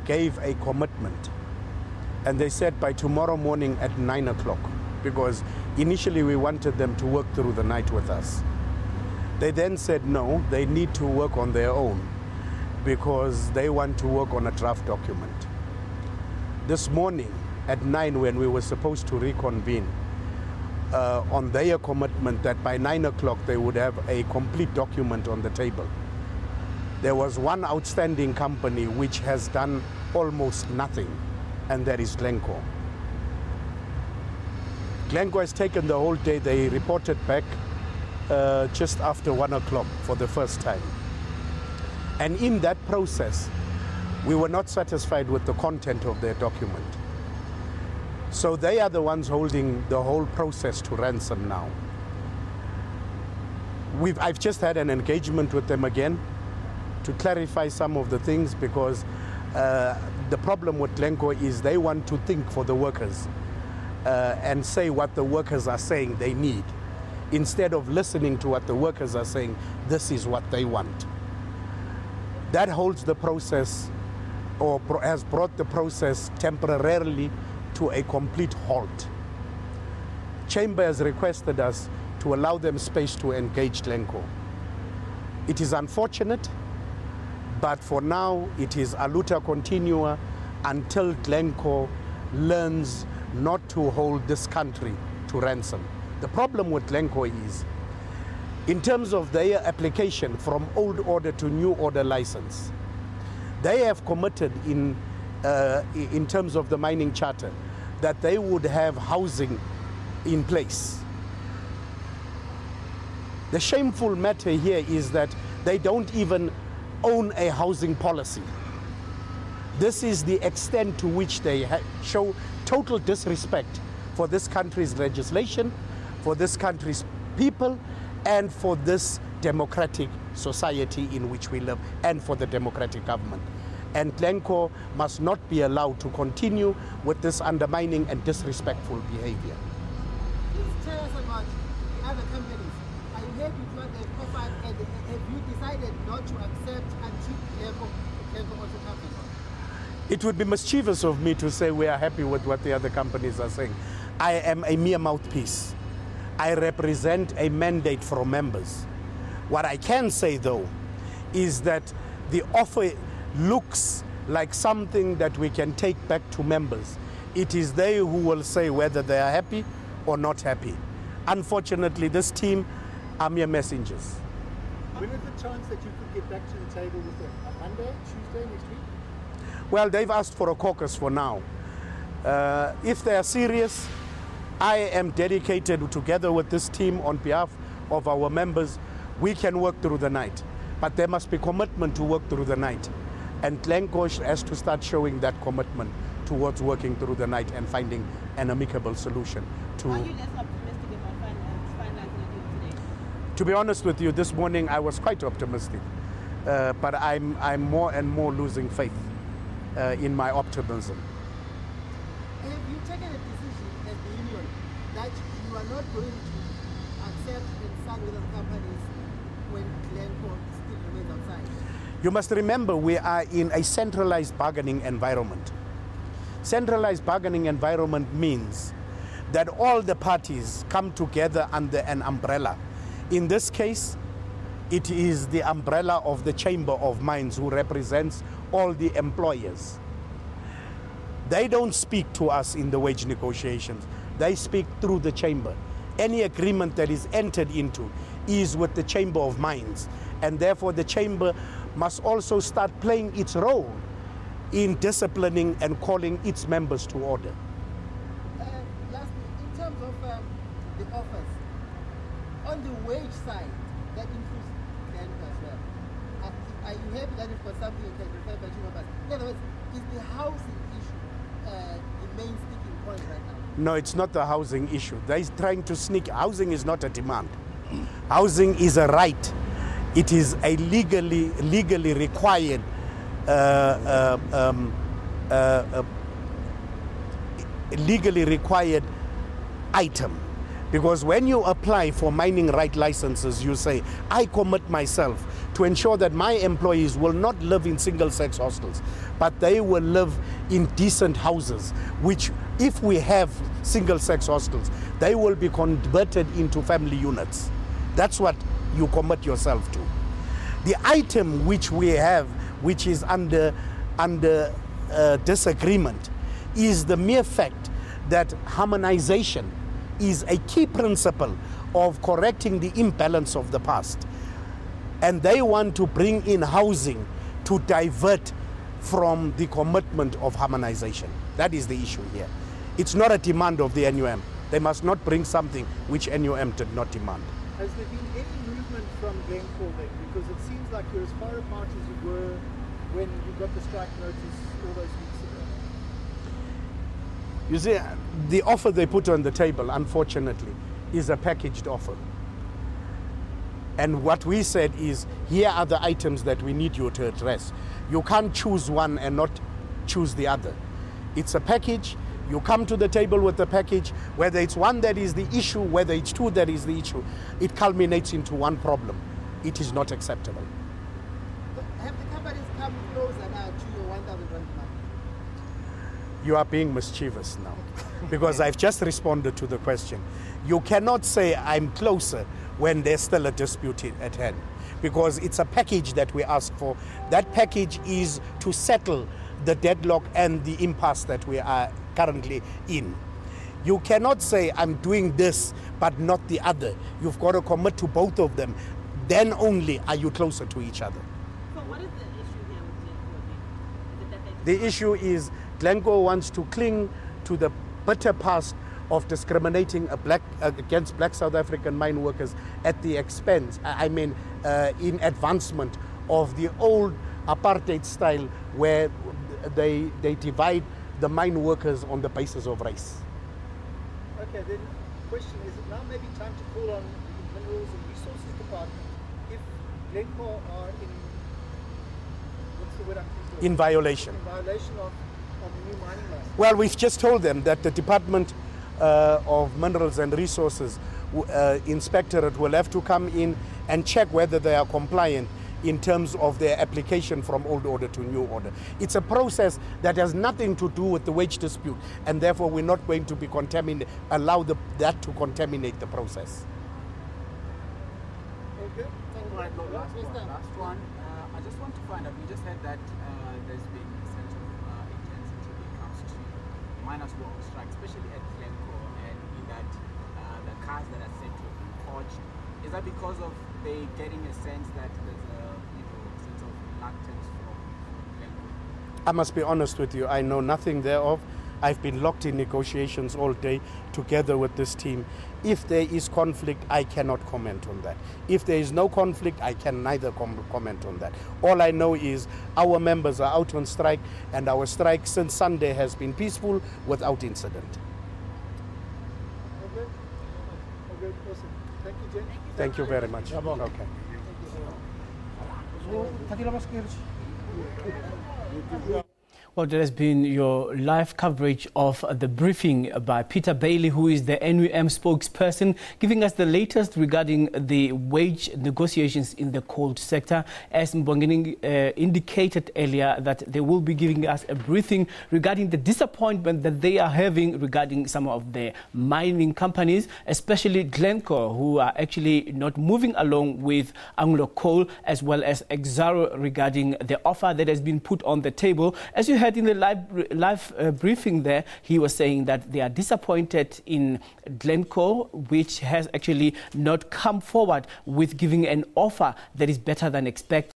Gave a commitment, and they said by tomorrow morning at 9 o'clock, because initially we wanted them to work through the night with us. They then said no, they need to work on their own because they want to work on a draft document. This morning at 9, when we were supposed to reconvene, on their commitment that by 9 o'clock they would have a complete document on the table, there was one outstanding company which has done almost nothing, and that is Glencore. Glencore has taken the whole day. They reported back just after 1 o'clock for the first time. And in that process, we were not satisfied with the content of their document. So they are the ones holding the whole process to ransom now. I've just had an engagement with them again to clarify some of the things, because the problem with Glencore is they want to think for the workers and say what the workers are saying they need, instead of listening to what the workers are saying, this is what they want. That holds the process, or has brought the process temporarily to a complete halt. Chamber has requested us to allow them space to engage Glencore. It is unfortunate, but for now, it is a luta continua until Glencore learns not to hold this country to ransom. The problem with Glencore is, in terms of their application from old order to new order license, they have committed in terms of the mining charter that they would have housing in place. The shameful matter here is that they don't even own a housing policy. This is the extent to which they show total disrespect for this country's legislation, for this country's people, and for this democratic society in which we live, and for the democratic government. And Glencore must not be allowed to continue with this undermining and disrespectful behavior. Please tell us about the other companies. Are you happy with what they've offered, and have you decided not to accept until Glencore also comes on? It would be mischievous of me to say we are happy with what the other companies are saying. I am a mere mouthpiece. I represent a mandate from members. What I can say, though, is that the offer looks like something that we can take back to members. It is they who will say whether they are happy or not happy. Unfortunately, this team are mere messengers. When is the chance that you could get back to the table with them? On Monday, Tuesday, next week? Well, they've asked for a caucus for now. If they are serious, I am dedicated, together with this team, on behalf of our members. We can work through the night, but there must be commitment to work through the night. And Glencore has to start showing that commitment towards working through the night and finding an amicable solution. Are you less optimistic about finalizing a deal today? To be honest with you, this morning I was quite optimistic, but I'm more and more losing faith in my optimism. Have you taken a decision as the union that you are not going to accept and sign with other companies when Glencore still remains outside? You must remember, we are in a centralized bargaining environment. Centralized bargaining environment means that all the parties come together under an umbrella. In this case, it is the umbrella of the Chamber of Mines, who represents all the employers. They don't speak to us in the wage negotiations. They speak through the chamber. Any agreement that is entered into is with the Chamber of Mines, and therefore the chamber must also start playing its role in disciplining and calling its members to order. Lastly, in terms of the offers, on the wage side, that includes Glencore as well. Are you happy that you've got something you can refer back to members? In other words, is the housing issue the main sticking point right now? No, it's not the housing issue. They're trying to sneak. Housing is not a demand. Housing is a right. It is a legally required item. Because when you apply for mining right licenses, you say, I commit myself to ensure that my employees will not live in single-sex hostels, but they will live in decent houses, which, if we have single-sex hostels, they will be converted into family units. That's what you commit yourself to. The item which we have, which is under disagreement, is the mere fact that harmonization is a key principle of correcting the imbalance of the past. And they want to bring in housing to divert from the commitment of harmonization. That is the issue here. It's not a demand of the NUM. They must not bring something which NUM did not demand. Has there been any movement from Glencore then? Because it seems like you're as far apart as you were when you got the strike notice all those weeks ago. You see, the offer they put on the table, unfortunately, is a packaged offer. And what we said is, here are the items that we need you to address. You can't choose one and not choose the other. It's a package. You come to the table with the package, whether it's one that is the issue, whether it's two that is the issue, it culminates into one problem. It is not acceptable. But have the companies come closer now to your 1,000 demand? You are being mischievous now, because I've just responded to the question. You cannot say I'm closer when there's still a dispute at hand, because it's a package that we ask for. That package is to settle the deadlock and the impasse that we are currently in. You cannot say I'm doing this but not the other. You've got to commit to both of them. Then only are you closer to each other. So what is the issue here with Glencore then? Is it that The issue is Glencore wants to cling to the bitter past of discriminating against black South African mine workers at the expense, in advancement of the old apartheid style where they divide the mine workers on the basis of race. Okay, then the question is, it now maybe time to call on the Minerals and Resources Department if Glencore are in, what's the word I'm thinking of? In violation. In violation of the new mining license. Well, we've just told them that the Department of Minerals and Resources Inspectorate will have to come in and check whether they are compliant in terms of their application from old order to new order. It's a process that has nothing to do with the wage dispute, and therefore we're not going to be allow that to contaminate the process. Okay. Right, no, last one. I just want to find out, we just heard that there's been a sense of intensity when it comes to miners who are on strike, especially at Glencore, and in that the cars that are said to have been forged. Is that because of they getting a sense that there's a sense of reluctance from Glencore? I must be honest with you, I know nothing thereof. I've been locked in negotiations all day together with this team. If there is conflict, I cannot comment on that. If there is no conflict, I can neither comment on that. All I know is our members are out on strike, and our strike since Sunday has been peaceful without incident. Okay. Okay, awesome. Thank you, Jen. Thank you very much. Okay. Well, that has been your live coverage of the briefing by Peter Bailey, who is the NUM spokesperson, giving us the latest regarding the wage negotiations in the coal sector. As Mbongeni indicated earlier, that they will be giving us a briefing regarding the disappointment that they are having regarding some of the mining companies, especially Glencore, who are actually not moving along with Anglo Coal, as well as Exxaro regarding the offer that has been put on the table. As you heard in the live briefing there, he was saying that they are disappointed in Glencore, which has actually not come forward with giving an offer that is better than expected.